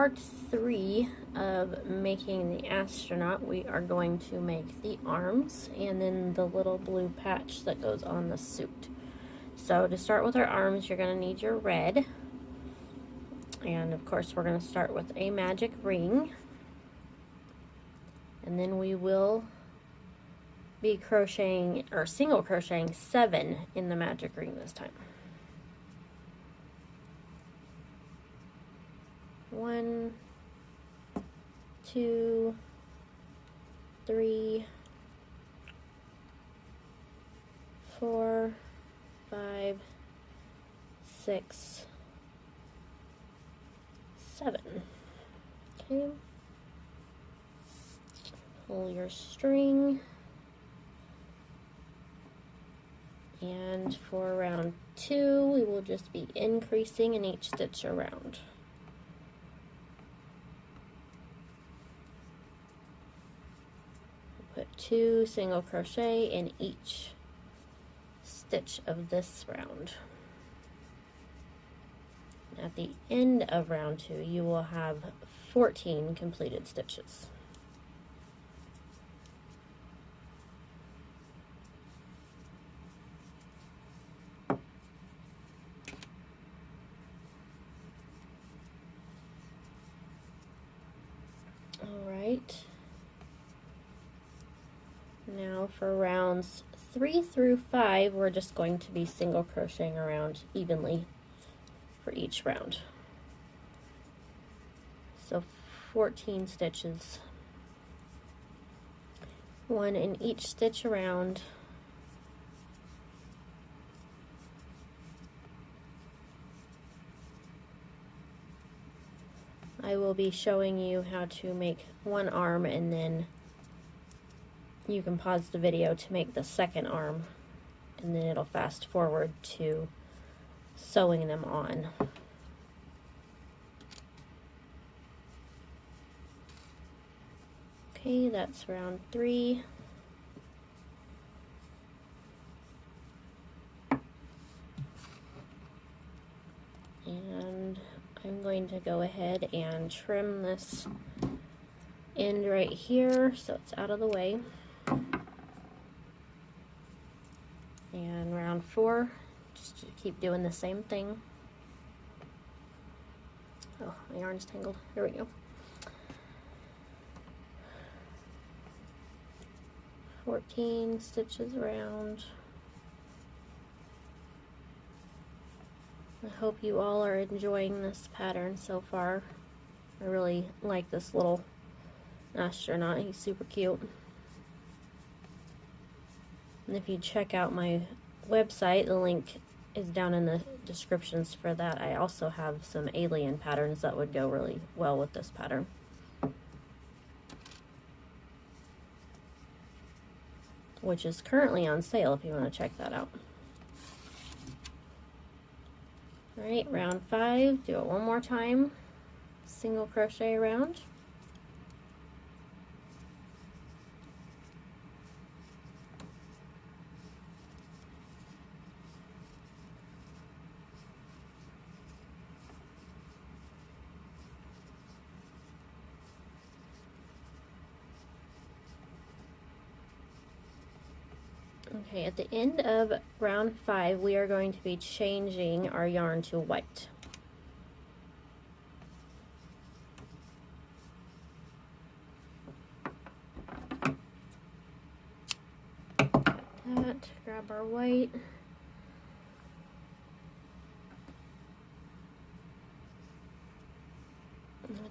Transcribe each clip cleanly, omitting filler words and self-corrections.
part 3 of making the astronaut. We are going to make the arms and then the little blue patch that goes on the suit. So to start with our arms, you're going to need your red. And of course, we're going to start with a magic ring. And then we will be crocheting, or single crocheting, 7 in the magic ring this time. 1, 2, 3, 4, 5, 6, 7. Okay. Pull your string. And for round 2, we will just be increasing in each stitch around. Put 2 single crochet in each stitch of this round. At the end of round 2, you will have 14 completed stitches. All right. Now for rounds 3 through 5, we're just going to be single crocheting around evenly for each round. So 14 stitches, 1 in each stitch around. I will be showing you how to make one arm, and then you can pause the video to make the second arm, and then it'll fast forward to sewing them on. Okay, that's round 3. And I'm going to go ahead and trim this end right here so it's out of the way. And round 4, just to keep doing the same thing. Oh, my yarn's tangled. Here we go. 14 stitches around. I hope you all are enjoying this pattern so far. I really like this little astronaut. He's super cute. And if you check out my website, the link is down in the descriptions for that. I also have some alien patterns that would go really well with this pattern. Which is currently on sale if you want to check that out. Alright, round 5, do it one more time. Single crochet around. Okay, at the end of round 5, we are going to be changing our yarn to white. That, grab our white.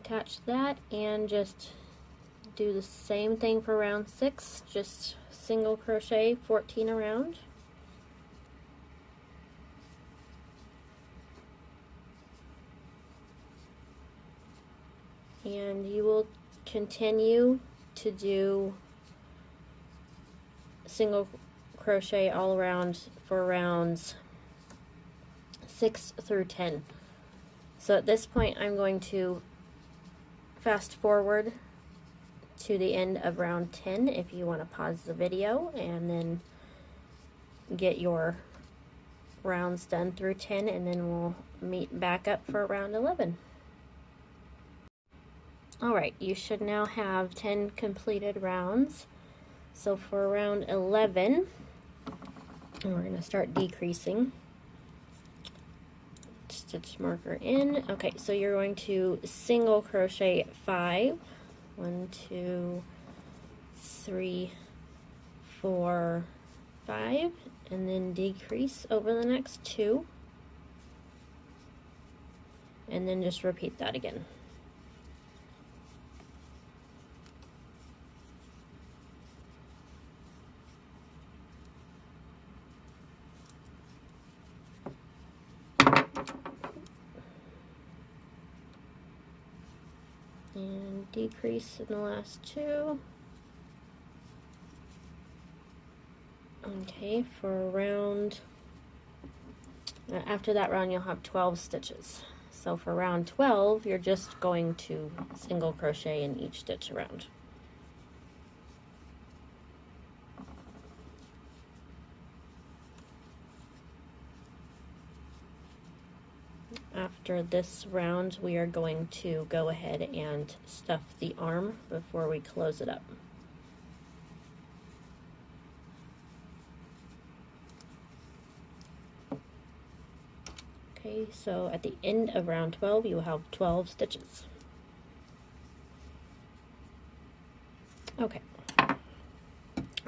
Attach that and just do the same thing for round 6, just single crochet 14 around. And you will continue to do single crochet all around for rounds 6 through 10. So at this point, I'm going to fast forward to the end of round 10 if you want to pause the video and then get your rounds done through 10, and then we'll meet back up for round 11. Alright, you should now have 10 completed rounds. So for round 11, we're going to start decreasing. Stitch marker in. Okay, so you're going to single crochet 5. 1, 2, 3, 4, 5, and then decrease over the next 2. And then just repeat that again. And decrease in the last 2. Okay, for round, after that round you'll have 12 stitches. So for round 12, you're just going to single crochet in each stitch around. After this round, we are going to go ahead and stuff the arm before we close it up. Okay, so at the end of round 12, you will have 12 stitches. Okay,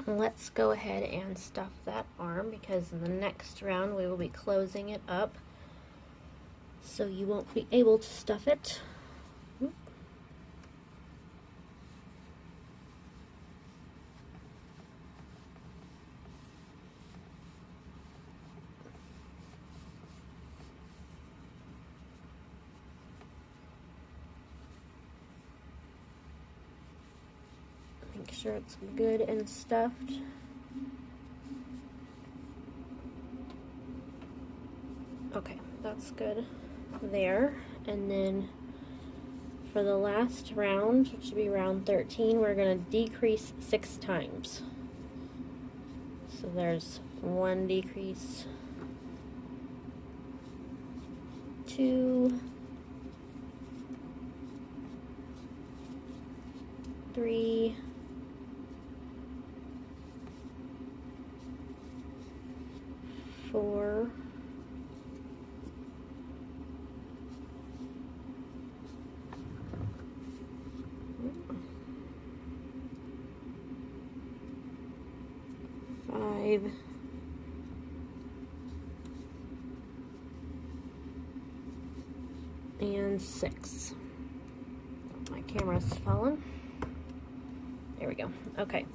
let's go ahead and stuff that arm, because in the next round we will be closing it up, so you won't be able to stuff it. Make sure it's good and stuffed. Okay, that's good there. And then for the last round, which should be round 13, we're going to decrease 6 times. So there's 1 decrease, 2, 3, 4, 5, and 6. My camera's fallen. There we go. Okay.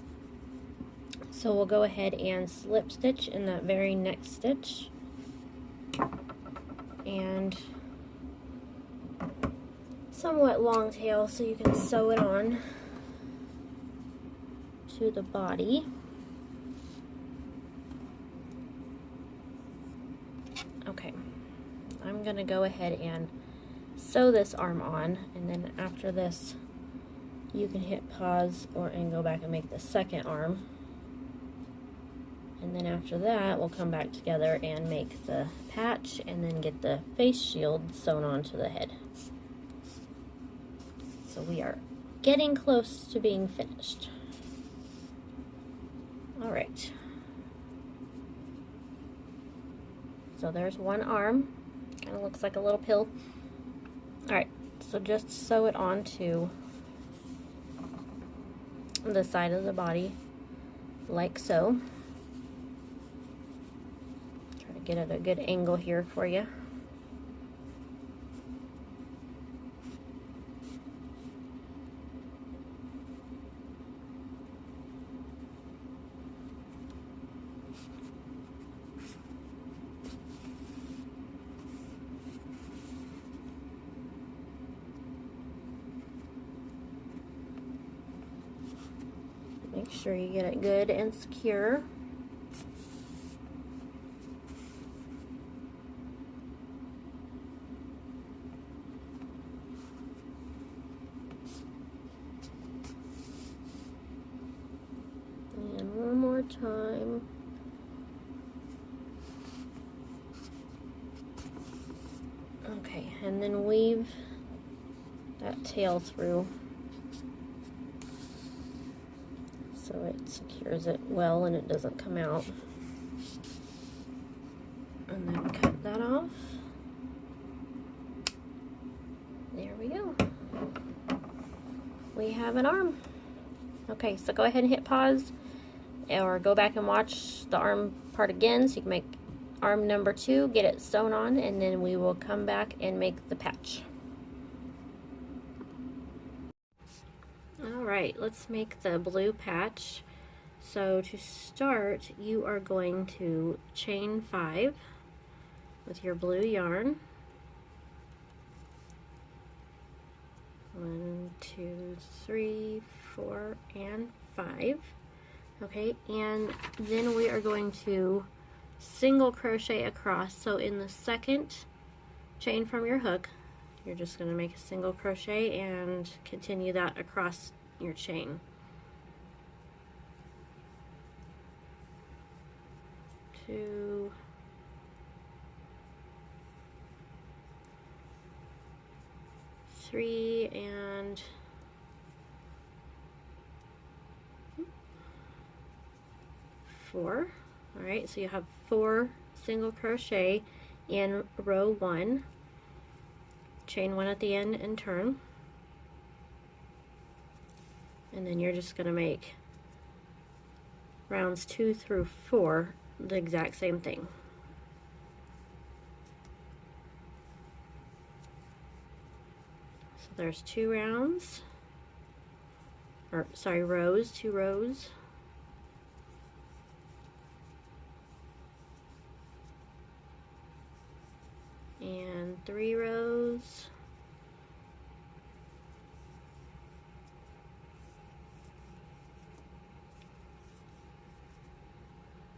So we'll go ahead and slip stitch in that very next stitch. And somewhat long tail, so you can sew it on to the body. Okay, I'm gonna go ahead and sew this arm on, and then after this you can hit pause and go back and make the second arm, and then after that we'll come back together and make the patch and then get the face shield sewn onto the head. So we are getting close to being finished. Alright, so there's one arm, kind of looks like a little pill. Alright, so just sew it onto the side of the body, like so. Try to get at a good angle here for you. Make sure you get it good and secure. And one more time. Okay, and then weave that tail through so it secures it well and it doesn't come out. And then cut that off. There we go. We have an arm. Okay, so go ahead and hit pause, or go back and watch the arm part again so you can make arm number 2, get it sewn on, and then we will come back and make the patch. Alright, let's make the blue patch. So to start, you are going to chain 5 with your blue yarn. 1, 2, 3, 4, and 5. Okay, and then we are going to single crochet across. So in the second chain from your hook, you're just going to make a single crochet and continue that across your chain. 2, 3, and 4. All right, so you have 4 single crochet in row 1, chain 1 at the end and turn, and then you're just going to make rounds 2 through 4 the exact same thing. So there's 2 rounds, or sorry, rows, 2 rows. And 3 rows.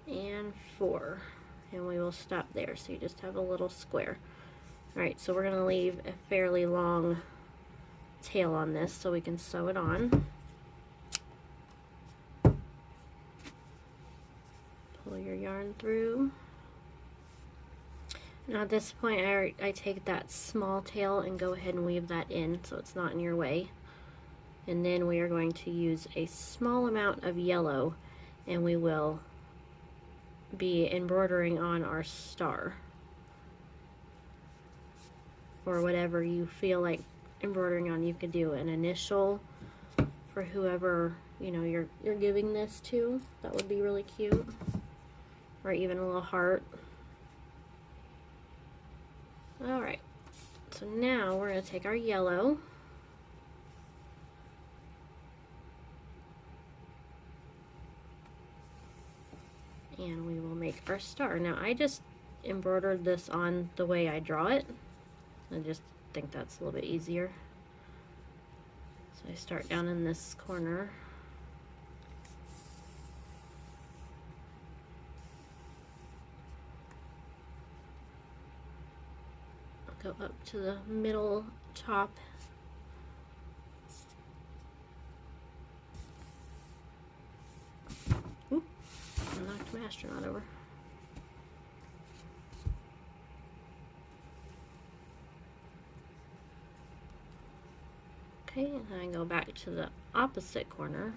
And 4. And we will stop there, so you just have a little square. Alright, so we're going to leave a fairly long tail on this so we can sew it on. Pull your yarn through. Now at this point I take that small tail and go ahead and weave that in so it's not in your way. And then we are going to use a small amount of yellow and we will be embroidering on our star, or whatever you feel like embroidering on. You could do an initial for whoever, you know, you're giving this to. That would be really cute. Or even a little heart. Alright, so now we're going to take our yellow and we will make our star. Now I just embroidered this on the way I draw it. I just think that's a little bit easier. So I start down in this corner. Go up to the middle top. Oop, I knocked my astronaut over. Okay, and then I go back to the opposite corner.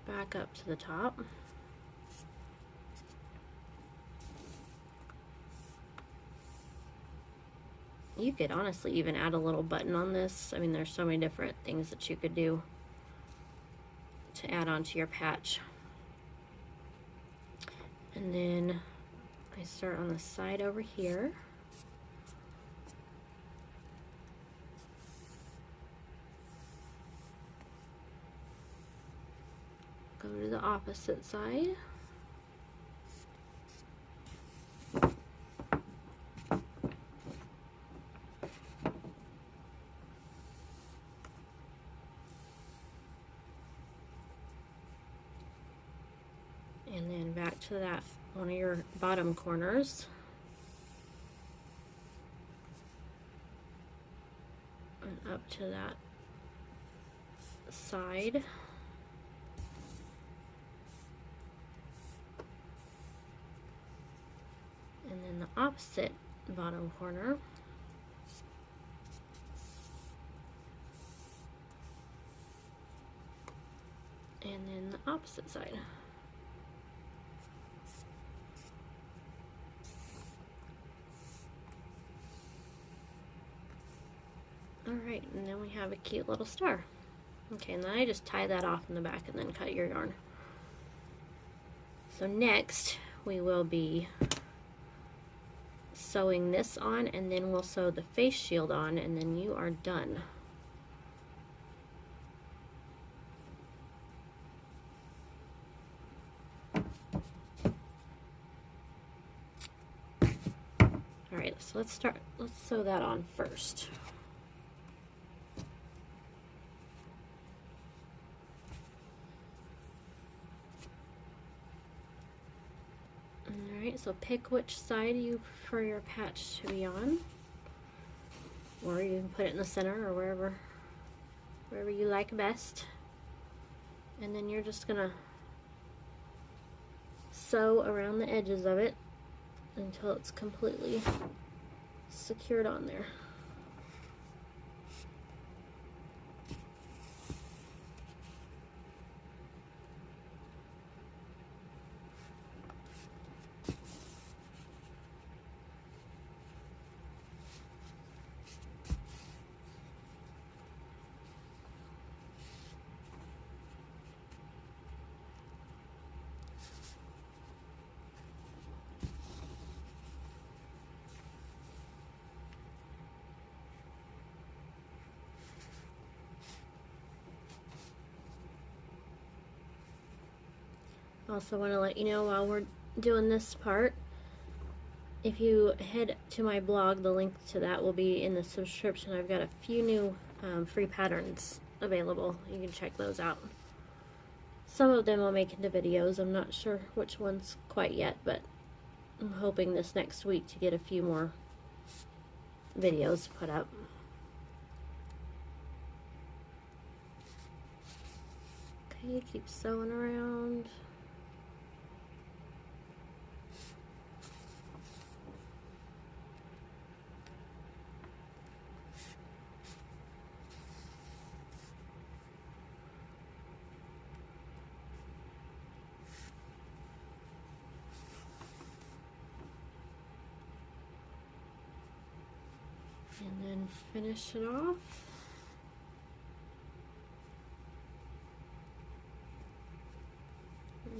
Back up to the top. You could honestly even add a little button on this. I mean, there's so many different things that you could do to add onto your patch. And then I start on the side over here. Go to the opposite side. And then back to that one of your bottom corners. And up to that side. And then the opposite bottom corner. And then the opposite side. Alright, and then we have a cute little star. Okay, and then I just tie that off in the back and then cut your yarn. So next we will be sewing this on, and then we'll sew the face shield on, and then you are done. Alright, so let's sew that on first. Alright, so pick which side you prefer your patch to be on, or you can put it in the center or wherever you like best. And then you're just gonna sew around the edges of it until it's completely secured on there. Also want to let you know, while we're doing this part, if you head to my blog, the link to that will be in the subscription. I've got a few new free patterns available. You can check those out. Some of them I'll make into videos. I'm not sure which ones quite yet, but I'm hoping this next week to get a few more videos put up. Okay, keep sewing around. And then finish it off.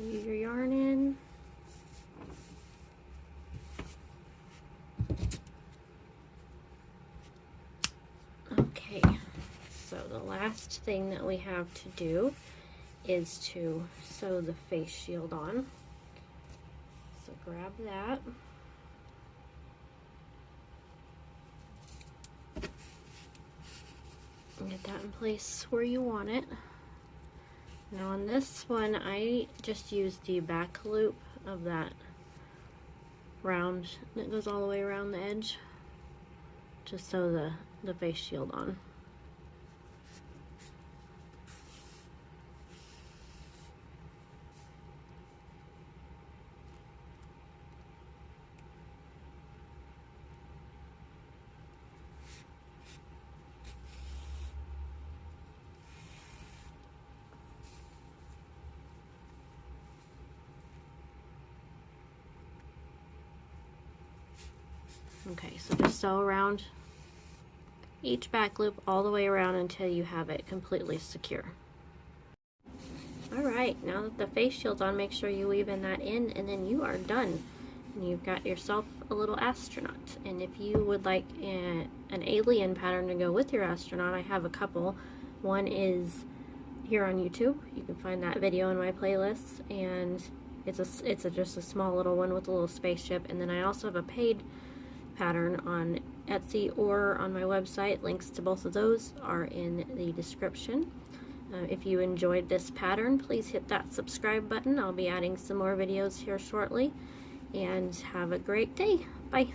Use your yarn in. Okay, so the last thing that we have to do is to sew the face shield on. So grab that. Get that in place where you want it. Now on this one, I just used the back loop of that round that goes all the way around the edge to sew the face shield on. Okay, so just sew around each back loop all the way around until you have it completely secure. Alright, now that the face shield's on, make sure you weave in that in, and then you are done. And you've got yourself a little astronaut. And if you would like an alien pattern to go with your astronaut, I have a couple. One is here on YouTube. You can find that video in my playlist, and it's just a small little one with a little spaceship. And then I also have a paid pattern on Etsy or on my website. Links to both of those are in the description. If you enjoyed this pattern, please hit that subscribe button. I'll be adding some more videos here shortly, and have a great day. Bye.